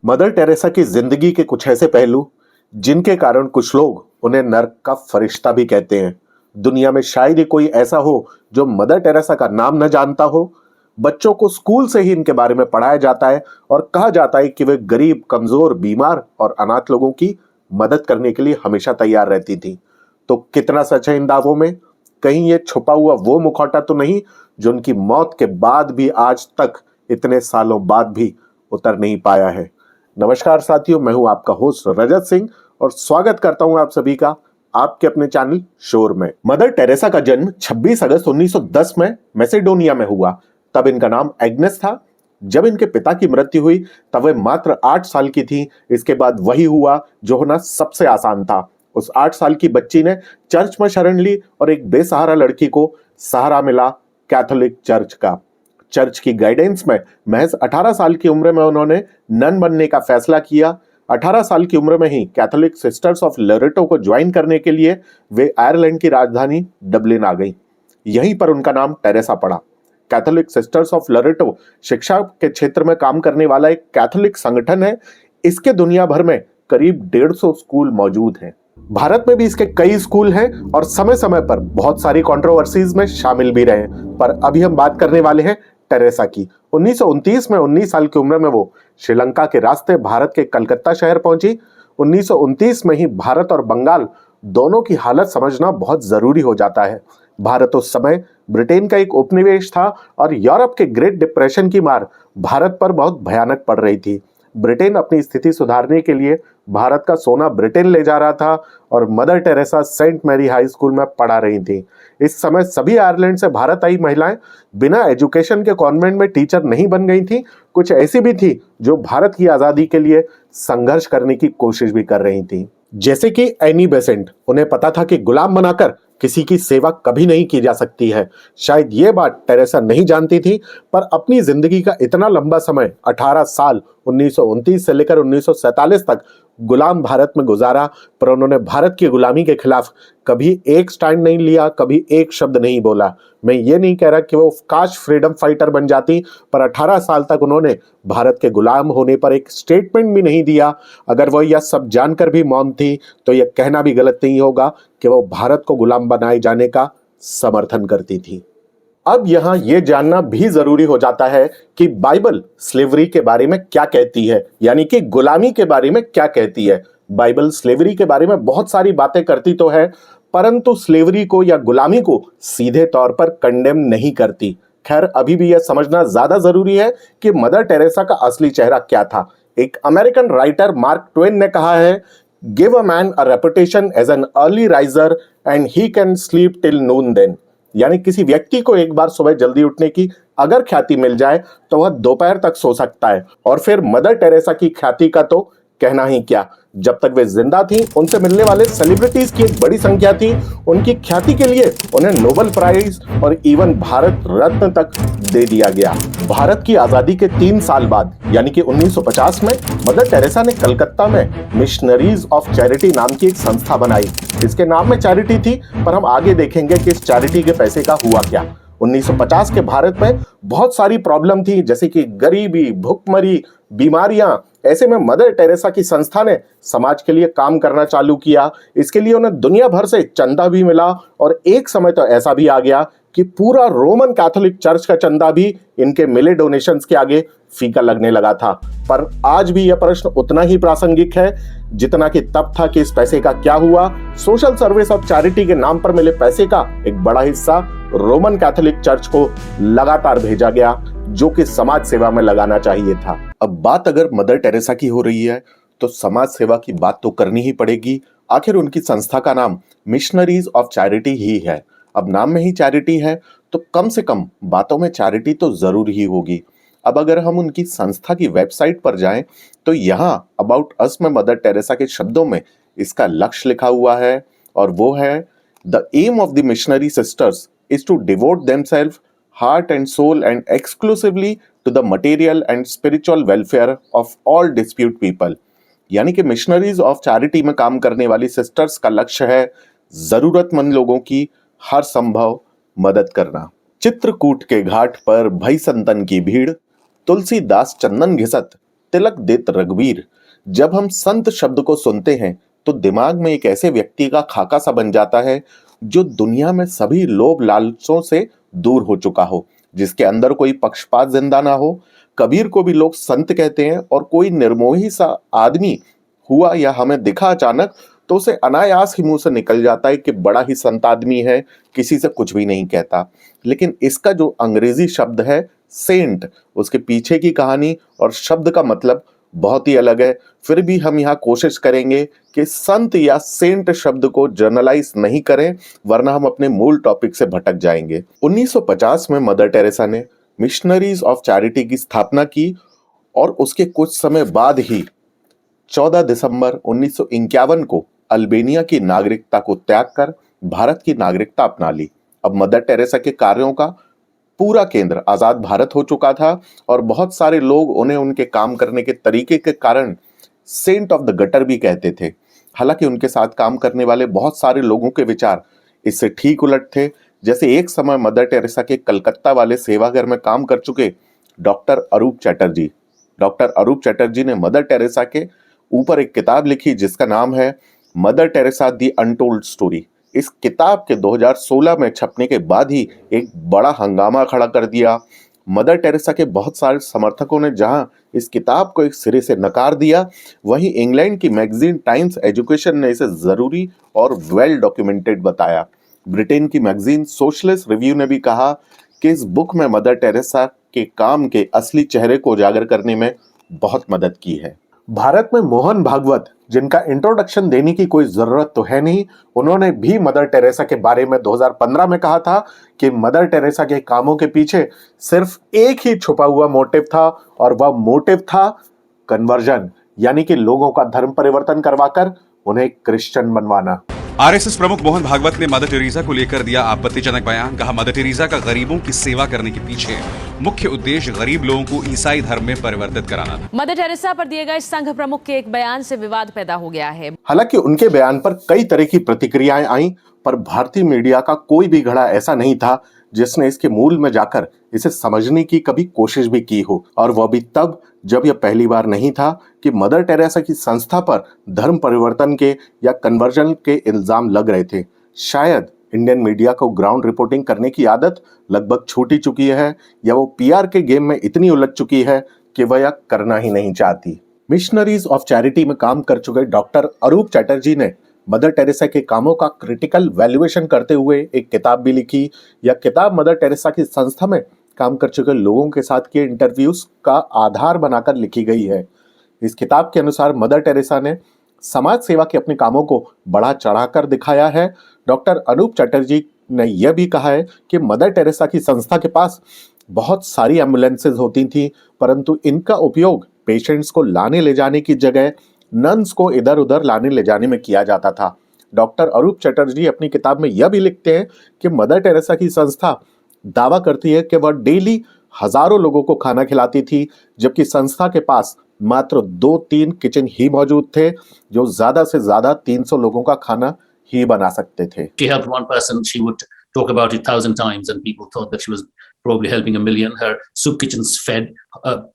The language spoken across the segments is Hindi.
मदर टेरेसा की जिंदगी के कुछ ऐसे पहलू जिनके कारण कुछ लोग उन्हें नर्क का फरिश्ता भी कहते हैं। दुनिया में शायद ही कोई ऐसा हो जो मदर टेरेसा का नाम न जानता हो। बच्चों को स्कूल से ही इनके बारे में पढ़ाया जाता है और कहा जाता है कि वे गरीब, कमजोर, बीमार और अनाथ लोगों की मदद करने के लिए हमेशा तैयार रहती थी। तो कितना सच है इन दावों में? कहीं ये छुपा हुआ वो मुखौटा तो नहीं जो उनकी मौत के बाद भी आज तक, इतने सालों बाद भी उतर नहीं पाया है? नमस्कार साथियों, मैं हूं आपका होस्ट रजत सिंह और स्वागत करता हूं आप सभी का आपके अपने चैनल शोर में। मदर टेरेसा का जन्म 26 अगस्त 1910 में मैसेडोनिया में हुआ। तब इनका नाम एग्नेस था। जब इनके पिता की मृत्यु हुई तब वे मात्र 8 साल की थी। इसके बाद वही हुआ जो होना सबसे आसान था। उस 8 साल की बच्ची ने चर्च में शरण ली और एक बेसहारा लड़की को सहारा मिला कैथोलिक चर्च का। चर्च की गाइडेंस में महज 18 साल की उम्र में उन्होंने नन बनने का फैसला किया। 18 साल की उम्र में ही कैथोलिक सिस्टर्स ऑफ लोरेटो को ज्वाइन करने के लिए वे आयरलैंड की राजधानी डबलिन आ गईं। यहीं पर उनका नाम टेरेसा पड़ा। कैथोलिक सिस्टर्स ऑफ लोरेटो शिक्षा के क्षेत्र में काम करने वाला एक कैथोलिक संगठन है। इसके दुनिया भर में करीब 150 स्कूल मौजूद हैं। भारत में भी इसके कई स्कूल हैं और समय समय पर बहुत सारी कंट्रोवर्सीज में शामिल भी रहे। पर अभी हम बात करने वाले हैं टेरेसा की। 1929 में 19 साल की उम्र में वो श्रीलंका के रास्ते भारत के कलकत्ता शहर पहुंची। 1929 में ही भारत और बंगाल दोनों की हालत समझना बहुत जरूरी हो जाता है। भारत उस समय ब्रिटेन का एक उपनिवेश था और यूरोप के ग्रेट डिप्रेशन की मार भारत पर बहुत भयानक पड़ रही थी। ब्रिटेन अपनी स्थिति सुधारने के लिए भारत का सोना ब्रिटेन ले जा रहा था और Mother Teresa Saint Mary high school में पढ़ा रही थी। इस समय सभी आयरलैंड से भारत आई महिलाएं बिना एजुकेशन के कॉन्वेंट में टीचर नहीं बन गई थी। कुछ ऐसी भी थी जो भारत की आजादी के लिए संघर्ष करने की कोशिश भी कर रही थी, जैसे कि एनी बेसेंट। उन्हें पता था कि गुलाम बनाकर किसी की सेवा कभी नहीं की जा सकती है। शायद ये बात टेरेसा नहीं जानती थी, पर अपनी जिंदगी का इतना लंबा समय 18 साल 1929 से लेकर 1947 तक गुलाम भारत में गुजारा, पर उन्होंने भारत की गुलामी के खिलाफ कभी एक स्टैंड नहीं लिया, कभी एक शब्द नहीं बोला। मैं ये नहीं कह रहा कि वो काश फ्रीडम फाइटर बन जाती, पर 18 साल तक उन्होंने भारत के गुलाम होने पर एक स्टेटमेंट भी नहीं दिया। अगर वो यह सब जानकर भी मौन थी तो यह कहना भी गलत नहीं होगा कि वो भारत को गुलाम बनाए जाने का समर्थन करती थी। अब यहां यह जानना भी जरूरी हो जाता है कि बाइबल स्लेवरी के बारे में क्या कहती है, यानी कि गुलामी के बारे में क्या कहती है। बाइबल स्लेवरी के बारे में बहुत सारी बातें करती तो है, परंतु स्लेवरी को या गुलामी को सीधे तौर पर कंडेम नहीं करती। खैर, अभी भी यह समझना ज्यादा जरूरी है कि मदर टेरेसा का असली चेहरा क्या था। एक अमेरिकन राइटर मार्क ट्वेन ने कहा है, give a man a reputation as an early riser and he can sleep till noon then. यानी किसी व्यक्ति को एक बार सुबह जल्दी उठने की अगर ख्याति मिल जाए तो वह दोपहर तक सो सकता है। और फिर मदर टेरेसा की ख्याति का तो कहना ही क्या। जब तक वे जिंदा थी उनसे मिलने वाले सेलिब्रिटीज की एक बड़ी संख्या थी। उनकी ख्याति के लिए उन्हें नोबेल प्राइज और इवन भारत रत्न तक दे दिया गया। भारत की आजादी के 3 साल बाद यानी कि 1950 में मदर टेरेसा ने कलकत्ता में मिशनरीज ऑफ चैरिटी नाम की एक संस्था बनाई। इसके नाम में चैरिटी थी, पर हम आगे देखेंगे कि इस चैरिटी के पैसे का हुआ क्या। 1950 के भारत में बहुत सारी प्रॉब्लम थी, जैसे कि गरीबी, भुखमरी, बीमारियां। ऐसे में मदर टेरेसा की संस्था ने समाज के लिए काम करना चालू किया। इसके लिए उन्हें दुनिया भर से चंदा भी मिला और एक समय तो ऐसा भी आ गया कि पूरा रोमन कैथोलिक चर्च का चंदा भी इनके मिले डोनेशंस के आगे फीका लगने लगा था। पर आज भी यह प्रश्न उतना ही प्रासंगिक है जितना कि तब था कि इस पैसे का क्या हुआ। सोशल सर्विस ऑफ चैरिटी के नाम पर मिले पैसे का एक बड़ा हिस्सा रोमन कैथोलिक चर्च को लगातार भेजा गया, जो कि समाज सेवा में लगाना चाहिए था। अब बात अगर मदर टेरेसा की हो रही है तो समाज सेवा की बात तो करनी ही पड़ेगी। आखिर उनकी संस्था का नाम मिशनरीज ऑफ चैरिटी ही है। अब नाम में ही चैरिटी है तो कम से कम बातों में चैरिटी तो जरूर ही होगी। अब अगर हम उनकी संस्था की वेबसाइट पर जाएं तो यहाँ अबाउट अस में मदर टेरेसा के शब्दों में इसका लक्ष्य लिखा हुआ है, और वो है, the aim of the missionary sisters is to devote themselves heart and soul and exclusively to the material and spiritual welfare of all dispute people। यानी कि मिशनरीज ऑफ चैरिटी में काम करने वाली सिस्टर्स का लक्ष्य है जरूरतमंद लोगों की हर संभव मदद करना। चित्रकूट के घाट पर भई संतन की भीड़, तुलसीदास चंदन घिसत, तिलक देत रघुवीर। जब हम संत शब्द को सुनते हैं तो दिमाग में एक ऐसे व्यक्ति का खाका सा बन जाता है जो दुनिया में सभी लोभ लालचों से दूर हो चुका हो, जिसके अंदर कोई पक्षपात जिंदा ना हो। कबीर को भी लोग संत कहते हैं, और कोई निर्मोही सा आदमी हुआ या हमें दिखा अचानक तो उसे अनायास ही मुंह से निकल जाता है कि बड़ा ही संत आदमी है, किसी से कुछ भी नहीं कहता। लेकिन इसका जो अंग्रेजी शब्द है सेंट, उसके पीछे की कहानी और शब्द का मतलब बहुत ही अलग है। फिर भी हम यहाँ कोशिश करेंगे कि संत या सेंट शब्द को जर्नलाइज नहीं करें, वरना हम अपने मूल टॉपिक से भटक जाएंगे। 1950 में मदर टेरेसा ने मिशनरीज ऑफ चैरिटी की स्थापना की, और उसके कुछ समय बाद ही 14 दिसंबर 1951 को अल्बेनिया की नागरिकता को त्याग कर भारत की नागरिकता अपना ली। अब मदर टेरेसा के कार्यों का पूरा केंद्र आजाद भारत हो चुका था, और बहुत सारे लोग उन्हें उनके काम करने के तरीके के कारण सेंट ऑफ द गटर भी कहते थे। हालांकि उनके साथ काम करने वाले बहुत सारे लोगों के विचार इससे ठीक उलट थे। जैसे एक समय मदर टेरेसा के कलकत्ता वाले सेवाघर में काम कर चुके डॉक्टर अरूप चैटर्जी। डॉक्टर अरूप चैटर्जी ने मदर टेरेसा के ऊपर एक किताब लिखी जिसका नाम है mother Teresa the untold story. इस किताब के 2016 में छपने के बाद ही एक बड़ा हंगामा खड़ा कर दिया। मदर टेरेसा के बहुत सारे समर्थकों ने जहां इस किताब को एक सिरे से नकार दिया, वहीं इंग्लैंड की मैगजीन टाइम्स एजुकेशन ने इसे जरूरी और वेल डॉक्यूमेंटेड बताया। ब्रिटेन की मैगजीन सोशलिस्ट रिव्यू ने भी कहा कि इस बुक में मदर टेरेसा के काम के असली चेहरे को उजागर करने में बहुत मदद की है। भारत में मोहन भागवत, जिनका इंट्रोडक्शन देने की कोई जरूरत तो है नहीं, उन्होंने भी मदर टेरेसा के बारे में 2015 में कहा था कि मदर टेरेसा के कामों के पीछे सिर्फ एक ही छुपा हुआ मोटिव था, और वह मोटिव था कन्वर्जन, यानी कि लोगों का धर्म परिवर्तन करवाकर उन्हें क्रिश्चियन बनवाना। आरएसएस प्रमुख मोहन भागवत ने मदर टेरेसा को लेकर दिया आपत्तिजनक बयान। कहा, मदर टेरेसा का गरीबों की सेवा करने के पीछे मुख्य उद्देश्य गरीब लोगों को ईसाई धर्म में परिवर्तित कराना था। मदर टेरेसा पर दिए गए संघ प्रमुख के एक बयान से विवाद पैदा हो गया है। हालांकि उनके बयान पर कई तरह की प्रतिक्रियाएं आईं, पर भारतीय मीडिया का कोई भी घड़ा ऐसा नहीं था जिसने इसके मूल में जाकर इसे समझने की कभी कोशिश भी की हो, और वह भी तब जब यह पहली बार नहीं था कि मदर टेरेसा की संस्था पर धर्म परिवर्तन के या कन्वर्जन के इल्जाम लग रहे थे। शायद इंडियन मीडिया को ग्राउंड रिपोर्टिंग करने की आदत लगभग छूट ही चुकी है, या वो पीआर के गेम में इतनी उलझ चुकी है कि वह यह करना ही नहीं चाहती। मिशनरीज ऑफ चैरिटी में काम कर चुके डॉक्टर अरूप चैटर्जी ने मदर टेरेसा के कामों का क्रिटिकल वैल्यूएशन करते हुए एक किताब भी लिखी। यह किताब मदर टेरेसा की संस्था में काम कर चुके लोगों के साथ किए इंटरव्यूज का आधार बनाकर लिखी गई है। इस किताब के अनुसार मदर टेरेसा ने समाज सेवा के अपने कामों को बढ़ा चढ़ाकर दिखाया है। डॉक्टर अनूप चैटर्जी ने यह भी कहा है कि मदर टेरेसा की संस्था के पास बहुत सारी एम्बुलेंसेज होती थी, परंतु इनका उपयोग पेशेंट्स को लाने ले जाने की जगह नन्स को इधर उधर लाने ले जाने में किया जाता था। डॉक्टर अरूप चैटर्जी अपनी किताब में यह भी लिखते हैं कि मदर टेरेसा की संस्था दावा करती है कि वह डेली हजारों लोगों को खाना खिलाती थी, जबकि संस्था के पास मात्र 2-3 किचन ही मौजूद थे जो ज्यादा से ज्यादा 300 लोगों का खाना ही बना सकते थे। She helped one person, she would talk about it 1,000 times and people thought that she was probably helping 1 million. Her soup kitchens fed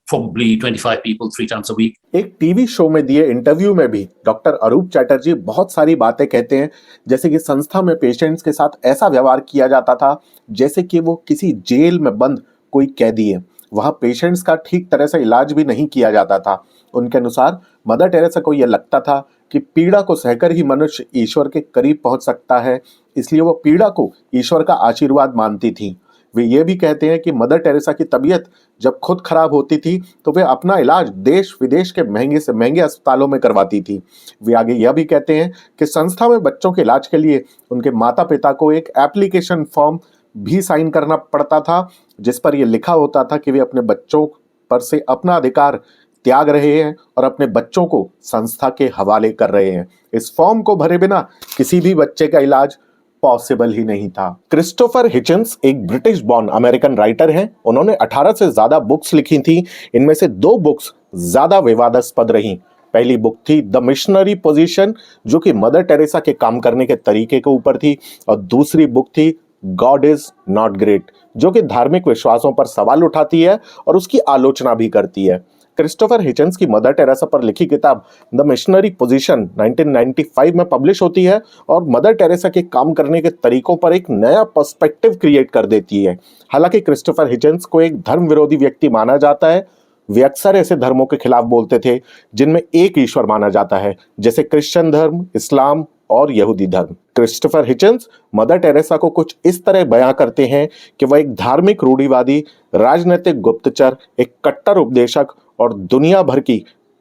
probably 25 people 3 times a week. एक टीवी शो में दिए इंटरव्यू में भी डॉक्टर अरूप चैटर्जी बहुत सारी बातें कहते हैं, जैसे कि संस्था में पेशेंट्स के साथ ऐसा व्यवहार किया जाता था जैसे कि वो किसी जेल में बंद कोई कैदी है। वहां पेशेंट्स का ठीक तरह से इलाज भी नहीं किया जाता था। उनके अनुसार मदर टेरेसा को यह लगता था कि पीड़ा को सहकर ही मनुष्य ईश्वर के करीब पहुंच सकता है, इसलिए वो पीड़ा को ईश्वर का आशीर्वाद मानती थी। वे ये भी कहते हैं कि मदर टेरेसा की तबीयत जब खुद खराब होती थी तो वे अपना इलाज देश विदेश के महंगे से महंगे अस्पतालों में करवाती थी। वे आगे यह भी कहते हैं कि संस्था में बच्चों के इलाज के लिए उनके माता पिता को एक एप्लीकेशन फॉर्म भी साइन करना पड़ता था, जिस पर यह लिखा होता था कि वे अपने बच्चों पर से अपना अधिकार त्याग रहे हैं और अपने बच्चों को संस्था के हवाले कर रहे हैं। इस फॉर्म को भरे बिना किसी भी बच्चे का इलाज पॉसिबल ही नहीं था। क्रिस्टोफर हिचन्स एक ब्रिटिश बॉर्न अमेरिकन राइटर हैं। उन्होंने 18 से ज्यादा बुक्स लिखी थी। इनमें से 2 बुक्स ज्यादा विवादास्पद रहीं। पहली बुक थी द मिशनरी पोजीशन, जो कि मदर टेरेसा के काम करने के तरीके के ऊपर थी, और दूसरी बुक थी गॉड इज नॉट ग्रेट, जो कि धार्मिक विश्वासों पर सवाल उठाती है और उसकी आलोचना भी करती है। क्रिस्टोफर हिचन्स की मदर टेरेसा पर लिखी किताब द मिशनरी पोजीशन 1995 में पब्लिश होती है और मदर टेरेसा के काम करने के तरीकों पर एक नया पर्सपेक्टिव क्रिएट कर देती है। हालांकि क्रिस्टोफर हिचन्स को एक धर्म विरोधी व्यक्ति माना जाता है, वे अक्सर ऐसे धर्मों के खिलाफ बोलते थे जिनमें एक ईश्वर माना जाता है, जैसे क्रिश्चियन धर्म, इस्लाम और यहूदी धर्म। क्रिस्टोफर हिचन्स मदर टेरेसा को कुछ इस तरह बयां करते हैं कि वह एक धार्मिक रूढ़िवादी, राजनीतिक गुप्तचर, एक कट्टर उपदेशक और दुनिया भर की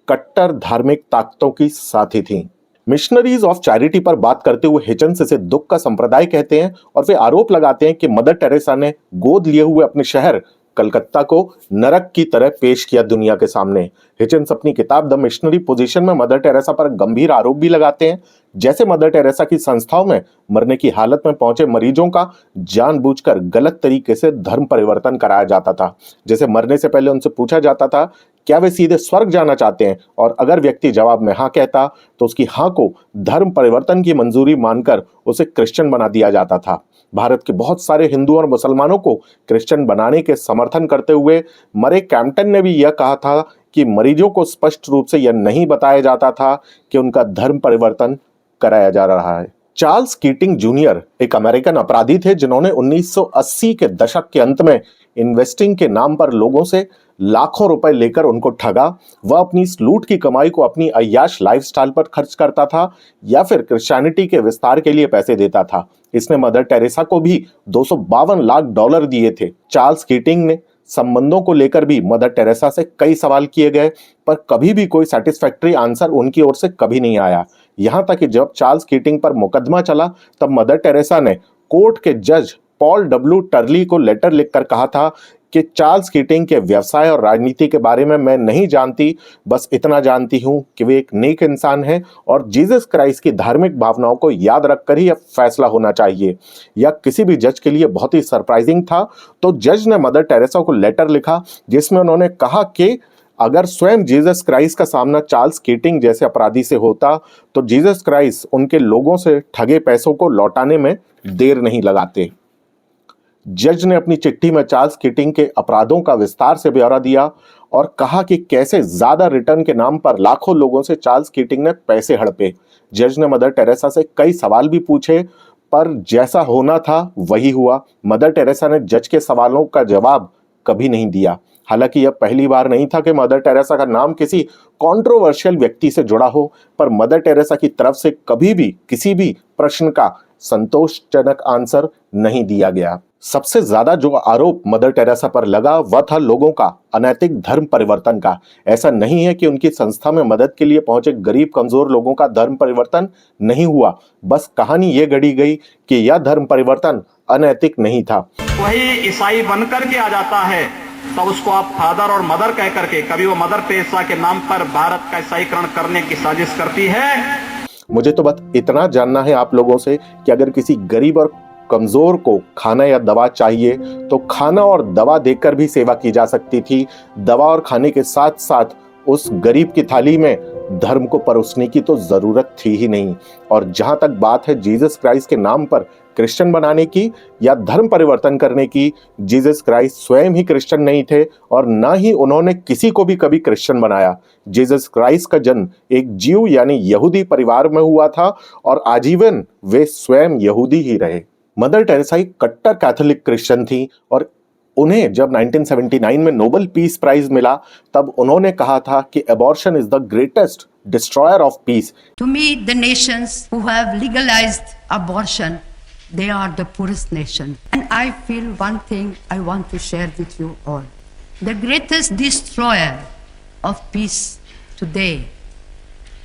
कट्टर धार्मिक ताकतों की साथी थी। मिशनरीज ऑफ चैरिटी पर बात करते हुए हिचन्स इसे दुख का संप्रदाय कहते हैं और वे आरोप लगाते हैं कि मदर टेरेसा ने गोद लिए हुए अपने शहर कलकत्ता को नरक की तरह पेश किया दुनिया के सामने। हिचन्स अपनी किताब द मिशनरी पोजीशन में मदर टेरेसा पर गंभीर आरोप भी लगाते हैं, जैसे मदर टेरेसा की संस्थाओं में मरने की हालत में पहुंचे मरीजों का जानबूझकर गलत तरीके से धर्म परिवर्तन कराया जाता था। जैसे मरने से पहले उनसे पूछा जाता था क्या वे सीधे स्वर्ग जाना चाहते हैं, और अगर व्यक्ति जवाब में हाँ कहता तो उसकी हाँ को धर्म परिवर्तन की मंजूरी मानकर उसे क्रिश्चियन बना दिया जाता था। भारत के बहुत सारे हिंदू और मुसलमानों को क्रिश्चियन बनाने के समर्थन करते हुए मरे कैम्पटन ने भी यह कहा था कि मरीजों को स्पष्ट रूप से यह नहीं बताया जाता था कि उनका धर्म परिवर्तन कराया जा रहा है। चार्ल्स कीटिंग जूनियर एक अमेरिकन अपराधी थे जिन्होंने 1980 के दशक के अंत में इन्वेस्टिंग के नाम पर लोगों से लाखों रुपए लेकर उनको ठगा। वह अपनी इस लूट की कमाई को अपनी अय्याश लाइफस्टाइल पर खर्च करता था या फिर क्रिश्चियनिटी के विस्तार के लिए पैसे देता था। इसने मदर टेरेसा को भी $252 लाख दिए थे। चार्ल्स कीटिंग ने संबंधों को लेकर भी मदर टेरेसा से कई सवाल किए गए, पर कभी भी कोई सेटिस्फैक्टरी आंसर उनकी ओर से कभी नहीं आया। यहां तक कि जब चार्ल्स कीटिंग पर मुकदमा चला तब मदर टेरेसा ने कोर्ट के जज पॉल डब्ल्यू टर्ली को लेटर लिखकर कहा था कि चार्ल्स कीटिंग के व्यवसाय और राजनीति के बारे में मैं नहीं जानती, बस इतना जानती हूं कि वे एक नेक इंसान हैं और जीसस क्राइस्ट की धार्मिक भावनाओं को याद रखकर ही यह फैसला होना चाहिए। यह किसी भी जज के लिए बहुत ही सरप्राइजिंग था। तो जज ने मदर टेरेसा को लेटर लिखा जिसमें उन्होंने कहा कि अगर स्वयं जीसस क्राइस्ट का सामना चार्ल्स कीटिंग जैसे अपराधी से होता तो जीसस क्राइस्ट उनके लोगों से ठगे पैसों को लौटाने में देर नहीं लगाते। जज ने अपनी चिट्ठी में चार्ल्स कीटिंग के अपराधों का विस्तार से ब्यौरा दिया और कहा कि कैसे ज्यादा रिटर्न के नाम पर लाखों लोगों से चार्ल्स कीटिंग ने पैसे हड़पे। जज ने मदर टेरेसा से कई सवाल भी पूछे, पर जैसा होना था वही हुआ। मदर टेरेसा ने जज के सवालों का जवाब कभी नहीं दिया। हालांकि यह पहली बार नहीं था कि मदर टेरेसा का नाम किसी कंट्रोवर्शियल व्यक्ति से जुड़ा हो, पर मदर टेरेसा की तरफ से कभी भी किसी भी प्रश्न का संतोषजनक आंसर नहीं दिया गया। सबसे ज्यादा जो आरोप मदर टेरेसा पर लगा वह था लोगों का अनैतिक धर्म परिवर्तन का। ऐसा नहीं है कि उनकी संस्था में मदद के लिए पहुंचे गरीब कमजोर लोगों का धर्म परिवर्तन नहीं हुआ, बस कहानी ये गढ़ी गई कि यह धर्म परिवर्तन अनैतिक नहीं था। वही ईसाई बनकर के आ जाता है तो उसको आप फादर और मदर कह करके, कभी वो मदर टेरेसा के नाम पर भारत का ईसाईकरण करने की साजिश करती है। मुझे तो बस इतना जानना है आप लोगों से कि अगर किसी गरीब और कमजोर को खाना या दवा चाहिए तो खाना और दवा देकर भी सेवा की जा सकती थी। दवा और खाने के साथ साथ उस गरीब की थाली में धर्म को परोसने की तो जरूरत थी ही नहीं। और जहां तक बात है जीसस क्राइस्ट के नाम पर क्रिश्चियन बनाने की या धर्म परिवर्तन करने की, जीसस क्राइस्ट स्वयं ही क्रिश्चियन नहीं थे और ना ही उन्होंने किसी को भी कभी क्रिश्चियन बनाया। जीसस क्राइस्ट का जन्म एक ज्यू यानी यहूदी परिवार में हुआ था और आजीवन वे स्वयं यहूदी ही रहे। मदर टेरेसा एक कट्टर कैथोलिक क्रिश्चियन थी और उन्हें जब 1979 में नोबेल पीस प्राइज मिला तब उन्होंने कहा था कि abortion is the greatest destroyer of peace. To me, the nations who have legalized abortion, they are the poorest nation. And I feel one thing I want to share with you all. The greatest destroyer of peace today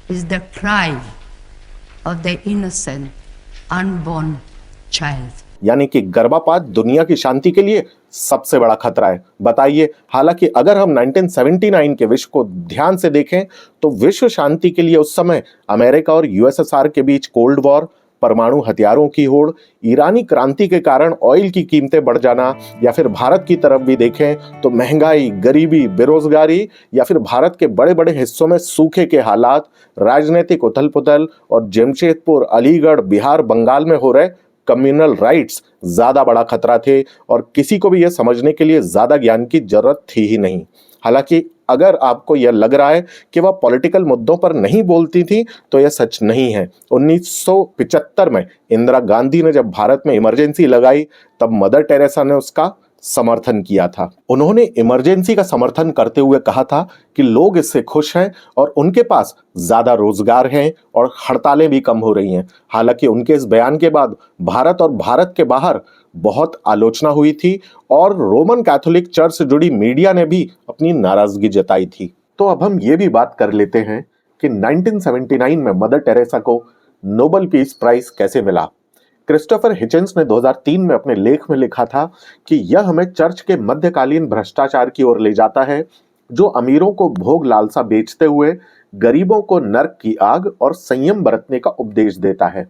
is the cry of the innocent unborn child. यानी कि गर्भपात दुनिया की शांति के लिए सबसे बड़ा खतरा है। बताइए, हालांकि अगर हम 1979 के विश्व को ध्यान से देखें तो विश्व शांति के लिए उस समय अमेरिका और यूएसएसआर के बीच कोल्ड वॉर, परमाणु हथियारों की होड़, ईरानी क्रांति के कारण ऑयल की कीमतें बढ़ जाना, या फिर भारत की तरफ भी देखें तो महंगाई, गरीबी, बेरोजगारी, या फिर भारत के बड़े बड़े हिस्सों में सूखे के हालात, राजनीतिक उथल पुथल और जमशेदपुर, अलीगढ़, बिहार, बंगाल में हो रहे कम्युनल राइट्स ज्यादा बड़ा खतरा थे और किसी को भी यह समझने के लिए ज्यादा ज्ञान की जरूरत थी ही नहीं। हालांकि अगर आपको यह लग रहा है कि वह पॉलिटिकल मुद्दों पर नहीं बोलती थी तो यह सच नहीं है। 1975 में इंदिरा गांधी ने जब भारत में इमरजेंसी लगाई तब मदर टेरेसा ने उसका समर्थन किया था। उन्होंने इमरजेंसी का समर्थन करते हुए कहा था कि लोग इससे खुश हैं और उनके पास ज्यादा रोजगार हैं और हड़तालें भी कम हो रही हैं। हालांकि उनके इस बयान के बाद भारत और भारत के बाहर बहुत आलोचना हुई थी और रोमन कैथोलिक चर्च से जुड़ी मीडिया ने भी अपनी नाराजगी जताई थी। तो अब हम ये भी बात कर लेते हैं कि 1979 में मदर टेरेसा को नोबेल पीस प्राइज कैसे मिला। क्रिस्टोफर हिचेंस ने 2003 में अपने लेख में लिखा था कि यह हमें चर्च के मध्यकालीन भ्रष्टाचार की ओर ले जाता है, जो अमीरों को भोग लालसा बेचते हुए गरीबों को नर्क की आग और संयम बरतने का उपदेश देता है।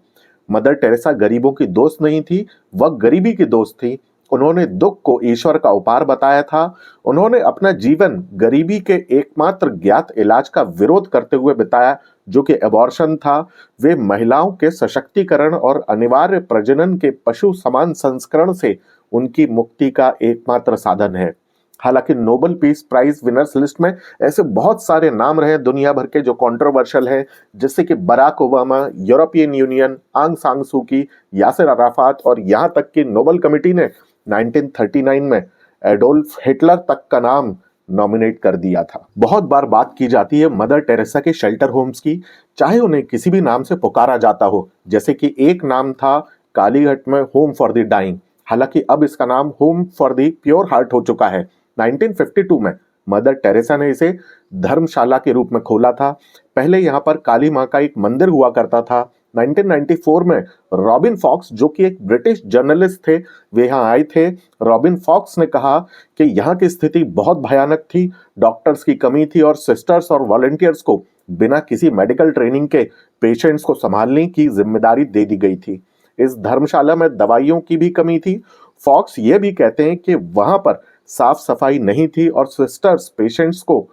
मदर टेरेसा गरीबों की दोस्त नहीं थी, वह गरीबी की दोस्त थी। उन्होंने दुख को ईश्वर का उपहार बताया था। उन्होंने अपना जीवन गरीबी के एकमात्र ज्ञात इलाज का विरोध करते हुए बिताया, जो कि एबॉर्शन था। वे महिलाओं के सशक्तिकरण और अनिवार्य प्रजनन के पशु समान संस्करण से उनकी मुक्ति का एकमात्र साधन है। हालांकि Nobel peace prize winners list में ऐसे बहुत सारे नाम रहे दुनिया भर के जो कंट्रोवर्शियल है, जैसे कि बराक ओबामा, यूरोपियन यूनियन, आंग सांग सू की, यासिर अराफात और यहाँ तक कि नोबेल कमेटी ने 1939 में एडोल्फ हिटलर तक का नाम नॉमिनेट कर दिया था। बहुत बार बात की जाती है मदर टेरेसा के शेल्टर होम्स की, चाहे उन्हें किसी भी नाम से पुकारा जाता हो। जैसे कि एक नाम था कालीघाट में होम फॉर द डाइंग, हालांकि अब इसका नाम home for the pure heart हो चुका है। 1952 में मदर टेरेसा ने इसे धर्मशाला के रूप में खोला था। पहले यहाँ पर काली माँ का एक मंदिर हुआ करता था। 1994 में रॉबिन फॉक्स, जो कि एक ब्रिटिश जर्नलिस्ट थे, वे यहाँ आए थे। रॉबिन फॉक्स ने कहा कि यहाँ की स्थिति बहुत भयानक थी, डॉक्टर्स की कमी थी और सिस्टर्स और वॉलंटियर्स को बिना किसी मेडिकल ट्रेनिंग के पेशेंट्स को संभालने की जिम्मेदारी दे दी गई थी। इस धर्मशाला में दवाइयों की भी कमी थी। फॉक्स ये भी कहते हैं कि वहां पर साफ सफाई नहीं थी और सिस्टर्स पेशेंट्स को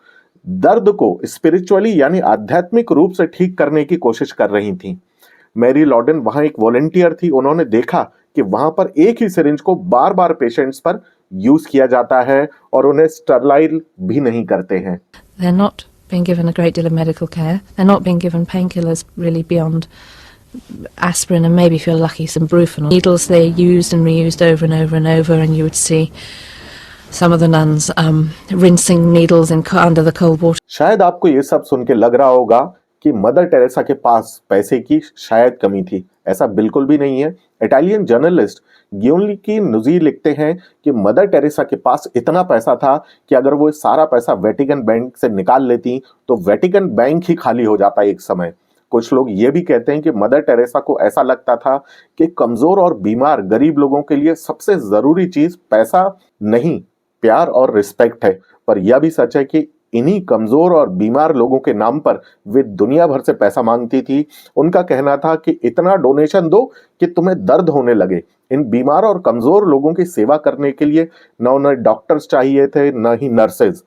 दर्द को स्पिरिचुअली यानी आध्यात्मिक रूप से ठीक करने की कोशिश कर रही थी। मैरी लॉडेन वहां एक वॉलंटियर थी। उन्होंने देखा कि वहां पर एक ही सिरिंज को बार बार पेशेंट्स पर यूज किया जाता है और उन्हें स्टरलाइल भी नहीं करते हैं। They're not being given a great deal of medical care. They're not being given painkillers really beyond aspirin and maybe if you're lucky some Brufen. Needles they used and reused over and over and over, and you would see some of the nuns rinsing needles under the cold water. शायद आपको ये सब सुन के लग रहा होगा कि मदर टेरेसा के पास पैसे की शायद कमी थी। ऐसा बिल्कुल भी नहीं है। इटालियन जर्नलिस्ट गियोनलिकी नुजी लिखते हैं कि मदर टेरेसा के पास इतना पैसा था कि अगर वो सारा पैसा वेटिकन बैंक से निकाल लेती तो वेटिकन बैंक ही खाली हो जाता एक समय। कुछ लोग ये भी कहते हैं कि मदर टेरेसा को ऐसा लगता था कि कमजोर और बीमार गरीब लोगों के लिए सबसे जरूरी चीज पैसा नहीं, प्यार और रिस्पेक्ट है। पर यह भी सच है कि इन्हीं कमजोर और बीमार लोगों के नाम पर वे दुनिया भर से पैसा मांगती थी। उनका कहना था कि इतना डोनेशन दो कि तुम्हें दर्द होने लगे। इन बीमार और कमजोर लोगों की सेवा करने के लिए न उन्हें डॉक्टर्स चाहिए थे न ही नर्सेज,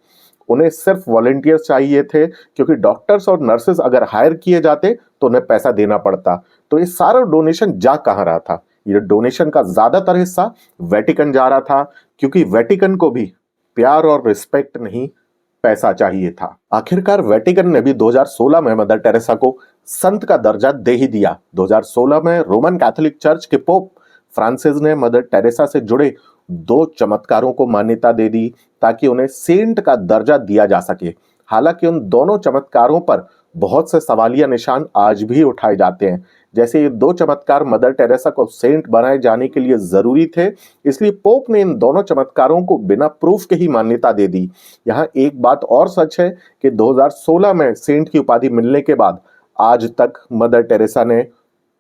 उन्हें सिर्फ वॉलंटियर्स चाहिए थे, क्योंकि डॉक्टर्स और नर्सेज अगर हायर किए जाते तो उन्हें पैसा देना पड़ता। तो ये सारा डोनेशन जा कहाँ रहा था? ये डोनेशन का ज्यादातर हिस्सा वेटिकन जा रहा था, क्योंकि वेटिकन को भी प्यार और रिस्पेक्ट नहीं, पैसा चाहिए था। आखिरकार वेटिकन ने भी 2016 में मदर टेरेसा को संत का दर्जा दे ही दिया। 2016 में रोमन कैथोलिक चर्च के पोप फ्रांसिस ने मदर टेरेसा से जुड़े 2 चमत्कारों को मान्यता दे दी ताकि उन्हें सेंट का दर्जा दिया जा सके। हालांकि उन दोनों चमत्कारों पर बहुत से सवालिया निशान आज भी उठाए जाते हैं। जैसे ये 2 चमत्कार मदर टेरेसा को सेंट बनाए जाने के लिए जरूरी थे, इसलिए पोप ने इन दोनों चमत्कारों को बिना प्रूफ के ही मान्यता दे दी। यहाँ एक बात और सच है कि 2016 में सेंट की उपाधि मिलने के बाद आज तक मदर टेरेसा ने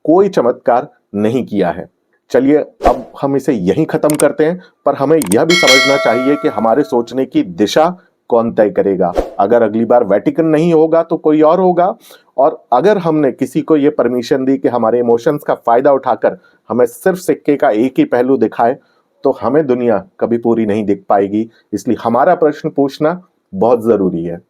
कोई चमत्कार नहीं किया है। चलिए अब हम इसे यहीं खत्म करते हैं, पर हमें यह भी समझना चाहिए कि हमारे सोचने की दिशा कौन तय करेगा। अगर अगली बार वेटिकन नहीं होगा तो कोई और होगा, और अगर हमने किसी को यह परमिशन दी कि हमारे इमोशंस का फायदा उठाकर हमें सिर्फ सिक्के का एक ही पहलू दिखाए, तो हमें दुनिया कभी पूरी नहीं दिख पाएगी। इसलिए हमारा प्रश्न पूछना बहुत जरूरी है।